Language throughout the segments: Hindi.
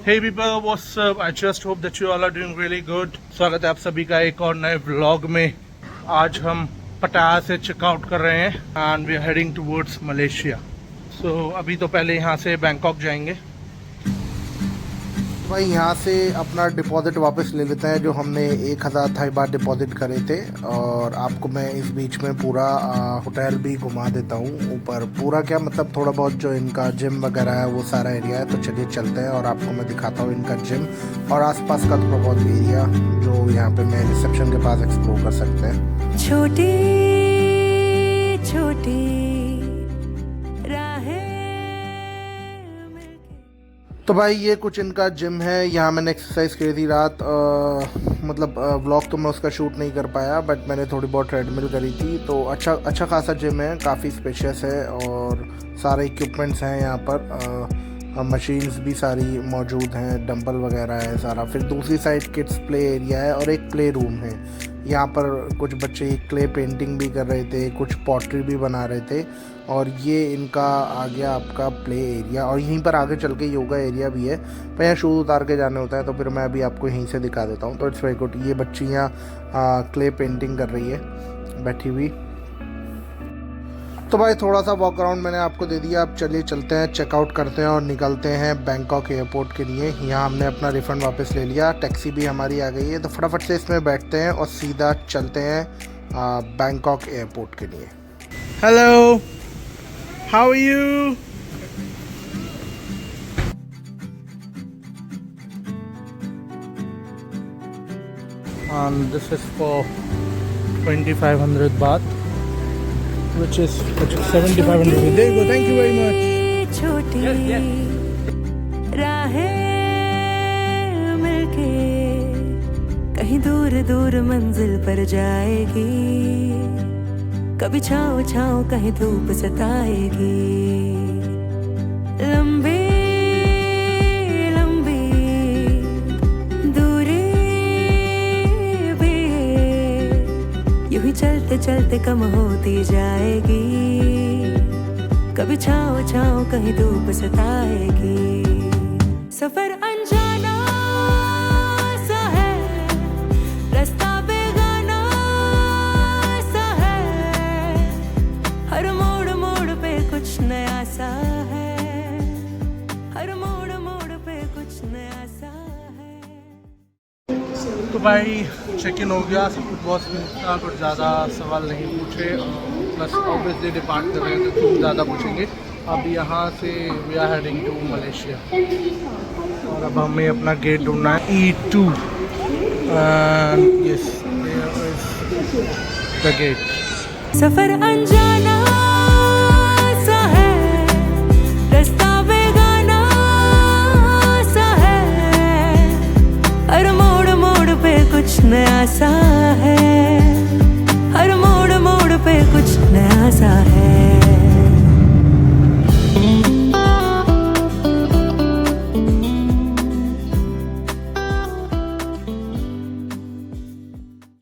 Hey people, what's up? I just hope that you all are doing really good. स्वागत है आप सभी का एक और नए व्लॉग में। आज हम पटाया से चेकआउट कर रहे हैं and we are heading towards Malaysia. So अभी तो पहले यहाँ से बैंकॉक जाएंगे। भाई यहाँ से अपना डिपॉजिट वापस ले लेते हैं जो हमने 1000 थाई बात डिपॉजिट करे थे। और आपको मैं इस बीच में पूरा होटल भी घुमा देता हूँ। ऊपर पूरा क्या मतलब थोड़ा बहुत जो इनका जिम वगैरह है वो सारा एरिया है। तो चलिए चलते हैं और आपको मैं दिखाता हूँ इनका जिम और आसपास का थोड़ा बहुत एरिया जो यहाँ पे मैं रिसेप्शन के पास एक्सप्लोर कर सकते हैं। छोटी छोटी तो भाई ये कुछ इनका जिम है। यहाँ मैंने एक्सरसाइज करी थी रात। मतलब व्लॉग तो मैं उसका शूट नहीं कर पाया बट मैंने थोड़ी बहुत ट्रेडमिल करी थी। तो अच्छा खासा जिम है, काफ़ी स्पेशियस है और सारे इक्विपमेंट्स हैं यहाँ पर। मशीन्स भी सारी मौजूद हैं, डंबल वगैरह है सारा। फिर दूसरी साइड किड्स प्ले एरिया है और एक प्ले रूम है। यहाँ पर कुछ बच्चे क्ले पेंटिंग भी कर रहे थे, कुछ पॉटरी भी बना रहे थे। और ये इनका आ गया आपका प्ले एरिया और यहीं पर आगे चल के योगा एरिया भी है। पर यहाँ शूज़ उतार के जाने होता है तो फिर मैं अभी आपको यहीं से दिखा देता हूँ। तो इट्स वेरी गुड। ये बच्ची यहाँ क्ले पेंटिंग कर रही है बैठी हुई। तो भाई थोड़ा सा वॉक अराउंड मैंने आपको दे दिया। अब चलिए चलते हैं, चेकआउट करते हैं और निकलते हैं बैंकॉक एयरपोर्ट के लिए। यहाँ हमने अपना रिफ़ंड वापस ले लिया, टैक्सी भी हमारी आ गई है। तो फटाफट से इसमें बैठते हैं और सीधा चलते हैं बैंकॉक एयरपोर्ट के लिए। Hello, how are you? And this is for 2500 baht. Which is 7500. There you go. Thank you very much. छोटी राहें मिलके कहीं दूर दूर मंजिल पर जाएगी। कभी छाँव छाँव कहीं धूप सताएगी। लंबी लंबी दूरी भी यूं ही चलते चलते कम होती जाएगी। कभी छाँव छाँव कहीं धूप सताएगी। सफर अनजाना सा है, रास्ता बेगाना सा है। हर मोड़ मोड़ पे कुछ नया सा है। हर मोड़ मोड़ पे कुछ नया सा है। तो भाई चेक इन हो गया, सब कुछ बहुत था, कुछ ज़्यादा सवाल नहीं पूछे। प्लस ऑब्वियसली डिपार्ट कर रहे हैं तो तुम ज़्यादा पूछेंगे। अब यहाँ से we are heading to Malaysia और अब हमें अपना गेट ढूंढना है E2। Yes, the gate. सफर अनजाना सा है, रास्ता बेगाना सा है। हर मोड़ मोड़ पे कुछ नया सा है। हर मोड़ मोड़ पे कुछ नया सा है।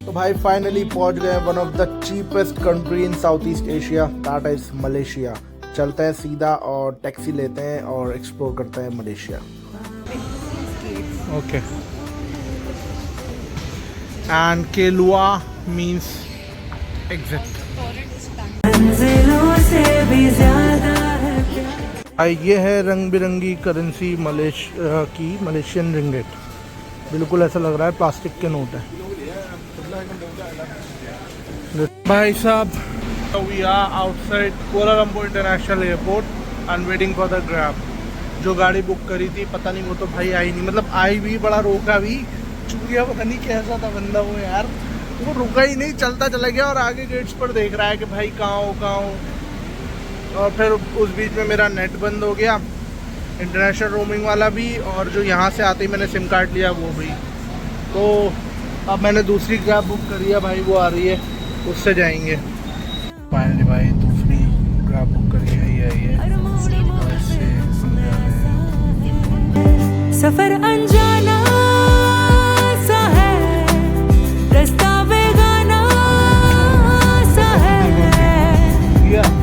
तो भाई फाइनली पहुंच गए one of the cheapest country in south east Asia, that is Malaysia. चलते हैं सीधा और टैक्सी लेते हैं और एक्सप्लोर करते हैं मलेशिया। ओके, एंड केलुआ मीन्स एग्जिट। मंजिलों से भी ज्यादा है प्यार। ये है रंग बिरंगी करेंसी मलेशियन रिंगिट। बिल्कुल ऐसा लग रहा है प्लास्टिक के नोट है। भाई साहब, we are outside Kuala Lumpur international airport and waiting for the Grab. जो गाड़ी बुक करी थी पता नहीं, वो तो भाई आई नहीं। मतलब आई भी, बड़ा रोका भी, चूतिया पता नहीं कैसा था बंदा वो यार। वो रुका ही नहीं, चलता चला गया और आगे गेट्स पर देख रहा है कि भाई कहाँ हो। और फिर उस बीच में मेरा नेट बंद हो गया, इंटरनेशनल रोमिंग वाला भी, और जो यहाँ से आते ही मैंने सिम कार्ड लिया वो भी। तो अब मैंने दूसरी कैब बुक करी है भाई, वो आ रही है, उससे जाएंगे। फाइनली भाई दूसरी कैब बुक करी है, ये सफर अनजाना सा है, रास्ता बेगाना सा है।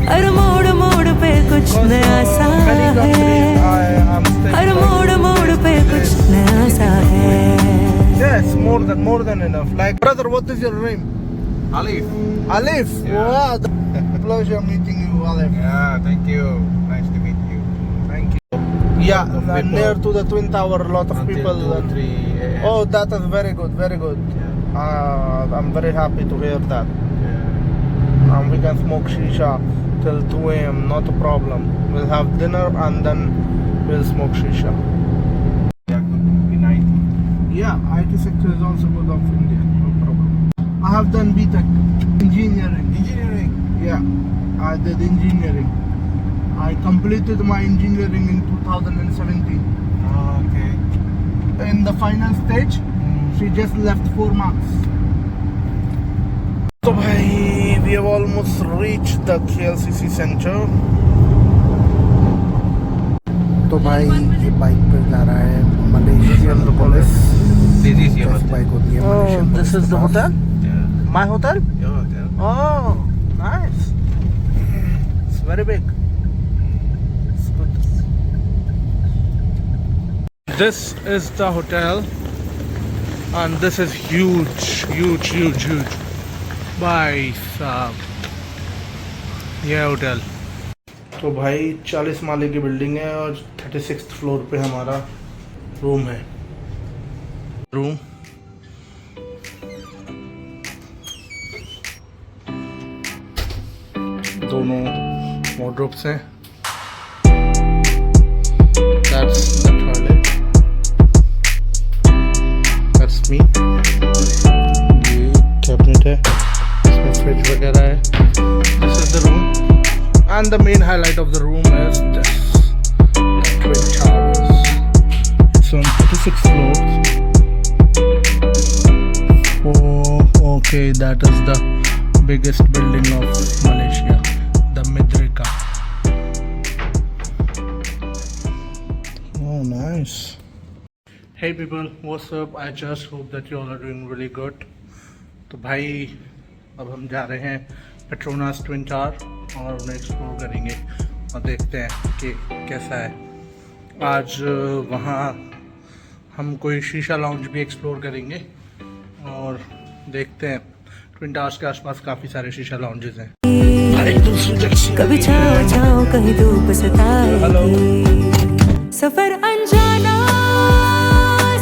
हर मोड़ मोड़ पे कुछ नया सा है। हर मोड़ मोड़ पे कुछ more than enough. Like, brother, what is your name? Alif. Alif. Yeah. Wow, pleasure meeting you, Alif. Yeah, thank you. Nice to meet you. Thank you. Yeah, Lot of people. near to the Twin Tower, a lot of Until people. 2, 3 a.m. Oh, that is very good, very good. Yeah. I'm very happy to hear that. Yeah. We can smoke shisha till 2 a.m. Not a problem. We'll have dinner and then we'll smoke shisha. Yeah, good night. Yeah, IT sector is also good of India. No problem. I have done BTech engineering. Engineering. Yeah, I did engineering. I completed my engineering in 2017. Okay. In the final stage, she just left 4 marks. So bhai, we have almost reached the KLCC center. तो भाई ये बाइक पे जा रहा है Malaysian police. This is your कैसी hotel. बाइक होती है Malaysian this is the hotel? Yeah. My hotel? Your hotel. Oh, nice. It's very big. It's good. This is the hotel, and this is huge, huge, huge, huge. Bhai साहब, ये होटल. तो भाई 40 माले की बिल्डिंग है और 36th फ्लोर पे हमारा रूम है. रूम दोनों वॉर्डरोब्स हैं. That's the toilet. That's me. ये कैबिनेट है, इसमें फ्रिज वगैरह है. This is the room. And the main highlight of the room is this, the Twin Towers. It's on 36 floors. Oh, okay, that is the biggest building of Malaysia, the Midrika. Oh, nice. Hey people, what's up? I just hope that you all are doing really good. तो भाई अब हम जा रहे हैं पेट्रोनास ट्विन टावर और उन्हें एक्सप्लोर करेंगे और देखते हैं कि कैसा है. आज वहाँ हम कोई शीशा लाउंज भी एक्सप्लोर करेंगे और देखते हैं. ट्विन टावर्स के आसपास काफ़ी सारे शीशा लाउंजेस हैं. कभी छाओ छाओ कहीं धूप सताएगी. सफर अनजाना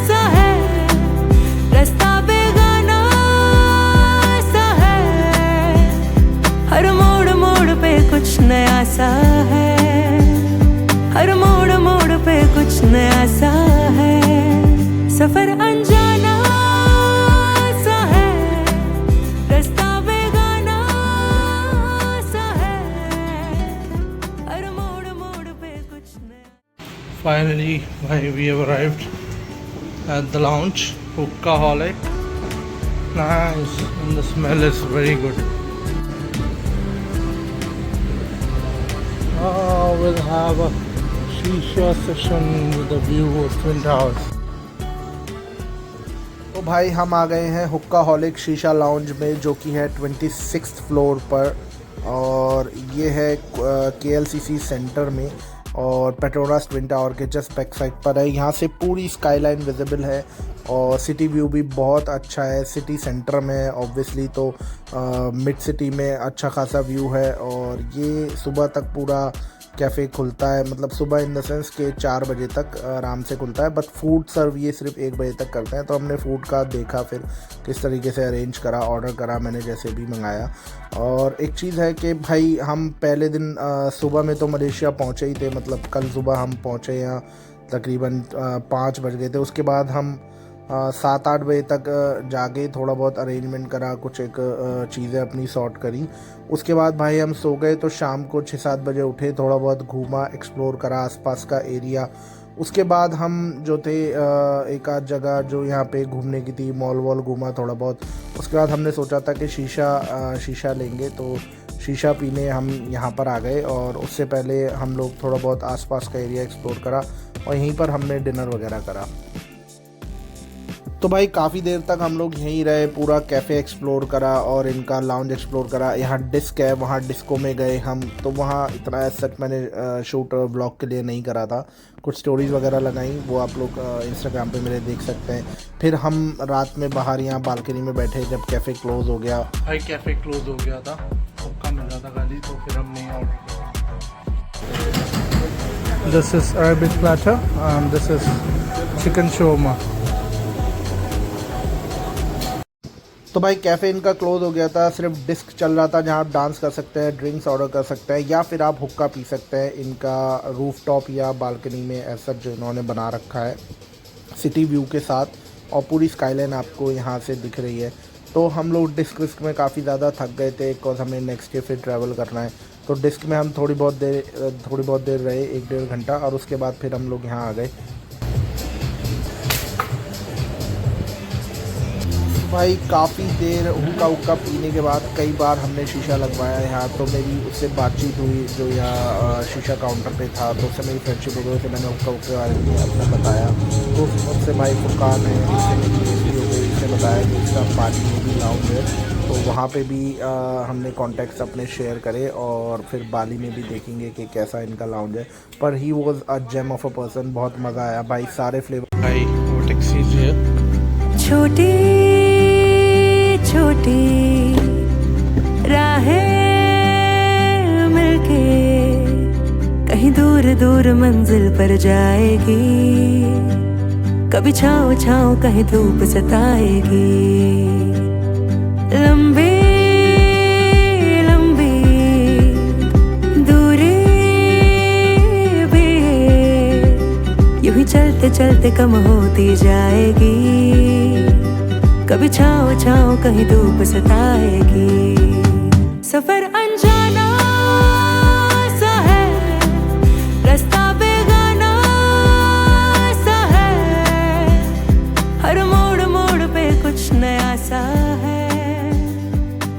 सा है, रास्ता बेगाना सा है. हर मोड़ मोड़ पे कुछ नया सा है. हर मोड़ मोड़ पे कुछ नया सा है. सफर अनजाना सा है, रास्ता बेगाना सा है. हर मोड़ मोड़ पे कुछ नया. Finally, we have arrived at the lounge, Hookaholic. Nice, and the smell is very good. Oh, we'll have a shisha session with the view of Twin Towers. तो भाई हम आ गए हैं हुक्काहॉलिक शीशा लाउंज में, जो कि है 26th फ्लोर पर और ये है KLCC सेंटर में और पेट्रोनास ट्विन टावर के जस्ट बैक साइड पर है. यहाँ से पूरी स्काईलाइन विजिबल है और सिटी व्यू भी बहुत अच्छा है. सिटी सेंटर में ऑब्वियसली तो मिड सिटी में अच्छा खासा व्यू है और ये सुबह तक पूरा कैफ़े खुलता है. मतलब सुबह इन द सेंस के 4 बजे तक आराम से खुलता है, बट फूड सर्व ये सिर्फ 1 बजे तक करते हैं. तो हमने फूड का देखा, फिर किस तरीके से अरेंज करा, ऑर्डर करा मैंने जैसे भी मंगाया. और एक चीज़ है कि भाई हम पहले दिन सुबह में तो मलेशिया पहुँचे ही थे. मतलब कल सुबह हम पहुँचे यहाँ तकरीबन 5 बज गए थे. उसके बाद हम 7-8 बजे तक जाके थोड़ा बहुत अरेंजमेंट करा, कुछ एक चीज़ें अपनी सॉर्ट करी. उसके बाद भाई हम सो गए. तो शाम को 6-7 बजे उठे, थोड़ा बहुत घूमा, एक्सप्लोर करा आसपास का एरिया. उसके बाद हम जो थे एक आध जगह जो यहाँ पे घूमने की थी, मॉल वॉल घूमा थोड़ा बहुत. उसके बाद हमने सोचा था कि शीशा लेंगे, तो शीशा पीने हम यहाँ पर आ गए. और उससे पहले हम लोग थोड़ा बहुत आसपास का एरिया एक्सप्लोर करा और यहीं पर हमने डिनर वगैरह करा. तो भाई काफ़ी देर तक हम लोग यहीं रहे, पूरा कैफ़े एक्सप्लोर करा और इनका लाउंज एक्सप्लोर करा। यहाँ डिस्क है, वहाँ डिस्को में गए हम, तो वहाँ इतना सच मैंने शूट ब्लॉग के लिए नहीं करा था। कुछ स्टोरीज़ वगैरह लगाई, वो आप लोग इंस्टाग्राम पे मेरे देख सकते हैं। फिर हम रात में बाहर यहाँ बालकनी में बैठे जब कैफ़े क्लोज़ हो गया। भाई कैफ़े क्लोज हो गया था, हुक्का मिला था खाली, तो फिर हमने ऑर्डर किया। This is Arabic platter and this is chicken shawarma. तो भाई कैफ़े इनका क्लोज़ हो गया था, सिर्फ डिस्क चल रहा था जहाँ आप डांस कर सकते हैं, ड्रिंक्स ऑर्डर कर सकते हैं या फिर आप हुक्का पी सकते हैं। इनका रूफटॉप या बालकनी में ऐसा जो इन्होंने बना रखा है सिटी व्यू के साथ, और पूरी स्काईलाइन आपको यहाँ से दिख रही है। तो हम लोग डिस्क में काफ़ी ज़्यादा थक गए थे बिकॉज हमें नेक्स्ट डे फिर ट्रैवल करना है। तो डिस्क में हम थोड़ी बहुत देर रहे, 1-1.5 घंटा, और उसके बाद फिर हम लोग यहाँ आ गए। भाई काफ़ी देर हुक्का पीने के बाद कई बार हमने शीशा लगवाया यहाँ। तो मेरी उससे बातचीत हुई जो यहाँ शीशा काउंटर पे था, तो उससे मेरी फ्रेंडशिप हो गई। तो मैंने हुक्का के बारे में अपना बताया, तो उससे भाई फुरकान है, इससे मेरी दोस्ती हो गई। इसने बताया कि इसका पार्टी में भी लाउंज है, तो वहाँ पे भी हमने कॉन्टैक्ट्स अपने शेयर करे, और फिर बाली में भी देखेंगे कि कैसा इनका लाउंज है। पर he was a gem of a person, बहुत मज़ा आया भाई, सारे फ्लेवर। भाई वो टैक्सी जो है, छोटी छोटी राहें मिलके कहीं दूर दूर मंजिल पर जाएगी, कभी छाँव छाँव कहीं धूप सताएगी। लंबी लंबी दूरी भी यूं ही चलते चलते कम होती जाएगी, कभी छाँव छाँव कहीं धूप सताएगी। सफर अनजाना सा है, रास्ता बेगाना सा है, हर मोड़ मोड़ पे कुछ नया सा है,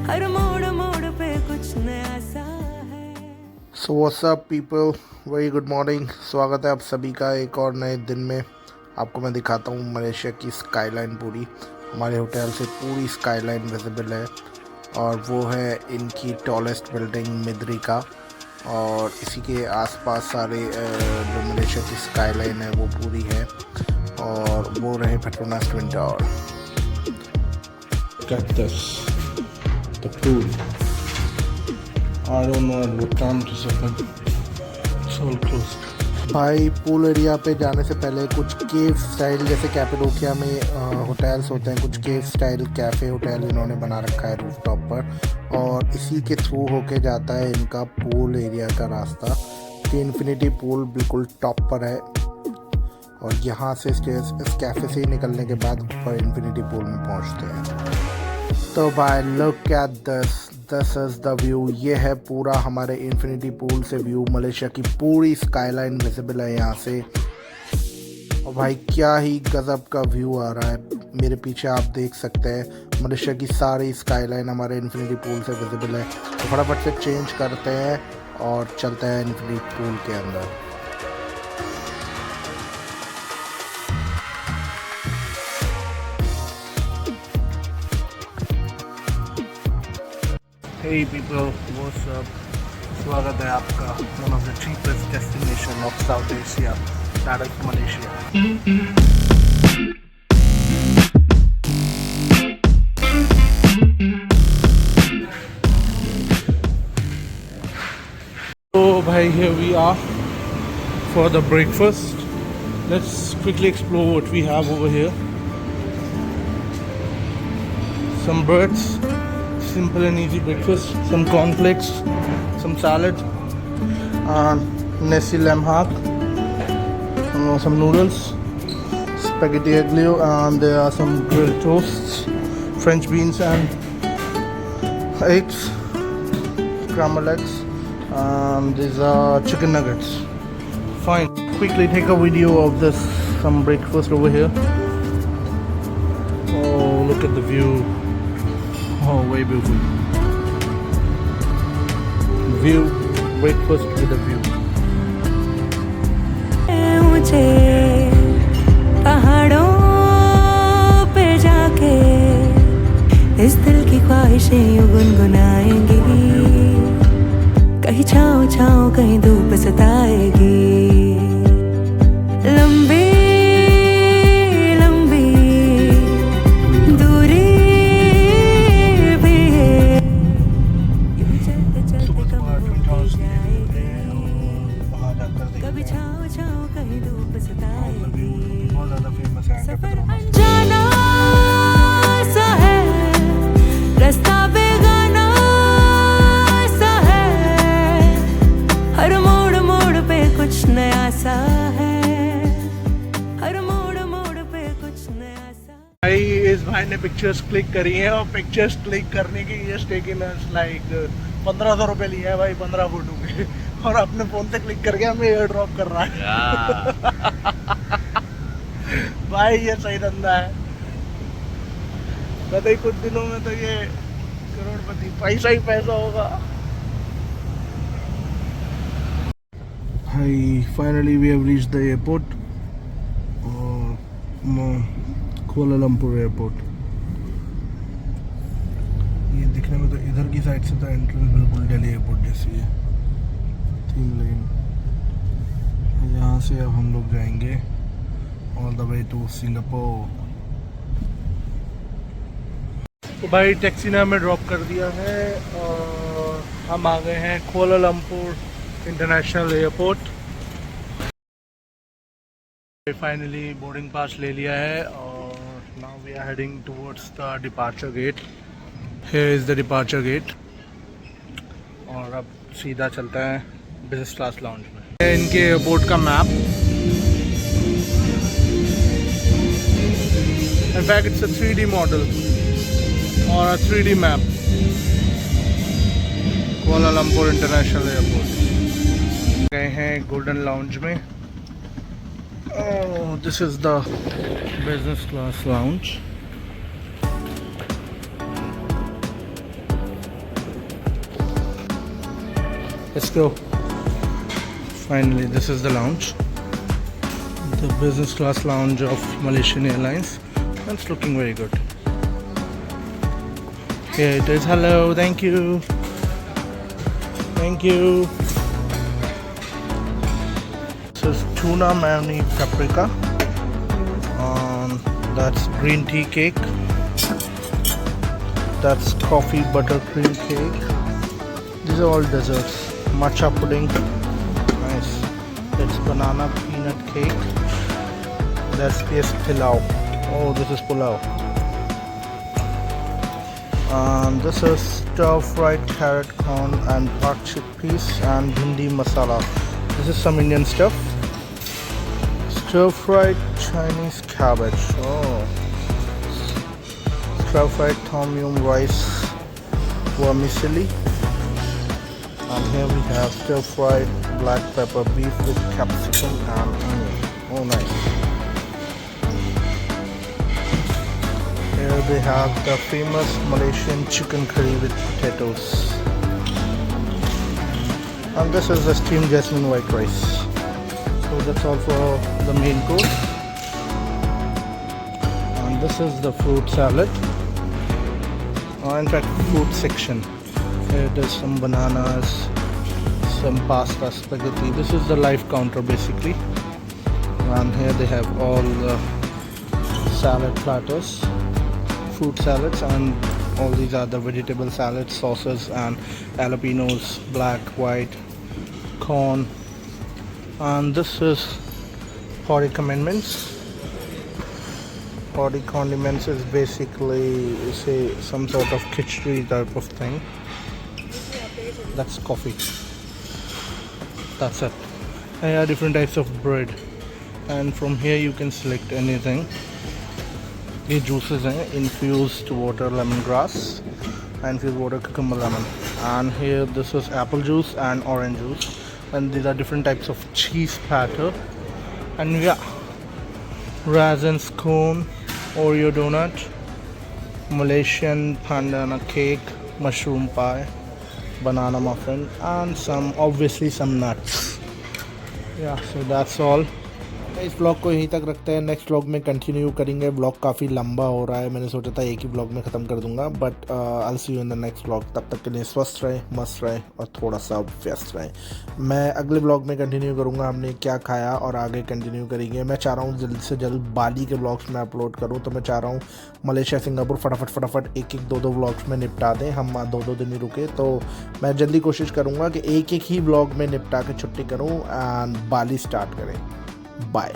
हर मोड़ मोड़ पे कुछ नया सा है। So what's up people, very good morning. स्वागत है आप सभी का एक और नए दिन में। आपको मैं दिखाता हूँ मलेशिया की स्काईलाइन पूरी। हमारे होटल से पूरी स्काईलाइन विजिबल है, और वो है इनकी टॉलेस्ट बिल्डिंग मिद्री का, और इसी के आसपास सारे जो मलेशिया की स्काईलाइन है वो पूरी है, और वो रहे Petronas twin tower. Got this, the pool. I don't know what time to open. It's all closed. भाई पूल एरिया पे जाने से पहले कुछ केव स्टाइल, जैसे कैपेडोकिया में होटल्स होते हैं, कुछ केव स्टाइल कैफ़े होटल इन्होंने बना रखा है रूफटॉप पर, और इसी के थ्रू होके जाता है इनका पूल एरिया का रास्ता। कि इन्फिनिटी पूल बिल्कुल टॉप पर है, और यहाँ से इस कैफ़े से ही निकलने के बाद ऊपर इन्फिनिटी पूल में पहुँचते हैं। तो भाई look at this is the view. ये है पूरा हमारे इन्फिनिटी पूल से व्यू। मलेशिया की पूरी स्काईलाइन विजिबल है यहाँ से, और भाई क्या ही गज़ब का व्यू आ रहा है। मेरे पीछे आप देख सकते हैं मलेशिया की सारी स्काईलाइन हमारे इन्फिनिटी पूल से विजिबल है। तो फटाफट से चेंज करते हैं और चलते हैं इन्फिनिटी पूल के अंदर। Hey people, what's up? स्वागत है आपका one of the cheapest destination of South Asia, that is Malaysia. So bhai, here we are for the breakfast. Let's quickly explore what we have over here. Some birds, simple and easy breakfast, some cornflakes, some salad, Nessie lamb hock, some noodles, spaghetti aglio, and there are some grilled toasts, French beans and eggs, scrambled eggs, and these are chicken nuggets. Fine. Quickly take a video of this, some breakfast over here. Oh, look at the view. Oh, way beautiful. View, breakfast with a view. ऊंचे पहाड़ों पे भाई ने पिक्चर्स क्लिक करी हैं और पिक्चर्स क्लिक करने की ये टेकन लाइक 1500 रुपये लिया है भाई 15 फोटो के और अपने फ़ोन से क्लिक करके हमें एयर ड्रॉप कर रहा है भाई ये सही धंधा है। पता ही कुछ दिनों में तो ये करोड़पति पैसा ही पैसा होगा। Hi, finally we have reached the airport. Kuala Lumpur airport. ये दिखने में तो इधर की साइड से तो एंट्रेंस बिल्कुल दिल्ली एयरपोर्ट जैसी है, 3 लेन। यहाँ से अब हम लोग जाएंगे all the way to Singapore. तो भाई टैक्सी ने हमें ड्रॉप कर दिया है और हम आ गए हैं Kuala Lumpur international airport. Finally boarding pass ले लिया है और now we are heading towards the departure gate. Here is the departure gate और अब सीधा चलता है बिजनेस क्लास लाउंज में। इनके एयरपोर्ट का map, in fact it's a 3D model और a 3D map. Kuala Lumpur international airport गए हैं गोल्डन लाउंज में। Oh, this is the business class lounge. Let's go. Finally, this is the lounge, the business class lounge of Malaysian Airlines. It's looking very good. Here it is. Hello, thank you. Thank you. This is tuna mayonnaise paprika. That's green tea cake. That's coffee buttercream cake. These are all desserts. Matcha pudding. Nice. It's banana peanut cake. That's pulao. Oh, this is pulao. This is stir-fried carrot corn and hot chickpeas and bhindi masala. This is some Indian stuff. Stir-fried Chinese cabbage. Oh. Stir-fried tom yum rice vermicelli. And here we have stir-fried black pepper beef with capsicum and onion. Oh, nice. Here they have the famous Malaysian chicken curry with potatoes. And this is the steamed jasmine white rice. So that's all for the main course. And this is the fruit salad. In fact, fruit section. Here it is some bananas, some pasta, spaghetti. This is the live counter basically. And here they have all the salad platters, fruit salads, and all these are the vegetable salads, sauces and jalapenos, black, white, corn. And this is Hori Condiments. Hori Condiments is basically say some sort of khichdi type of thing. That's coffee. That's it. And there are different types of bread, and from here you can select anything. ये juices हैं infused water lemongrass, infused water cucumber lemon, and here this is apple juice and orange juice, and these are different types of cheese platter, and yeah, raisins cone, Oreo donut, Malaysian pandana cake, mushroom pie, banana muffin, and obviously some nuts. Yeah, so that's all. इस ब्लॉग को यहीं तक रखते हैं, नेक्स्ट ब्लॉग में कंटिन्यू करेंगे। ब्लॉग काफ़ी लंबा हो रहा है, मैंने सोचा था एक ही ब्लॉग में ख़त्म कर दूंगा, but I will see you in the next blog. तब तक के लिए स्वस्थ रहें, मस्त रहें और थोड़ा सा व्यस्त रहें। मैं अगले ब्लॉग में कंटिन्यू करूंगा हमने क्या खाया और आगे कंटिन्यू करेंगे। मैं चाह रहा हूँ जल्द से जल्द बाली के ब्लॉग्स में अपलोड करूँ, तो मैं चाह रहा हूँ मलेशिया सिंगापुर फटाफट एक दो ब्लॉग्स में निपटा दें। हम 2 दिन ही रुके, तो मैं जल्दी कोशिश करूँगा कि एक ही ब्लॉग में निपटा के छुट्टी करूँ एंड बाली स्टार्ट करें। बाय।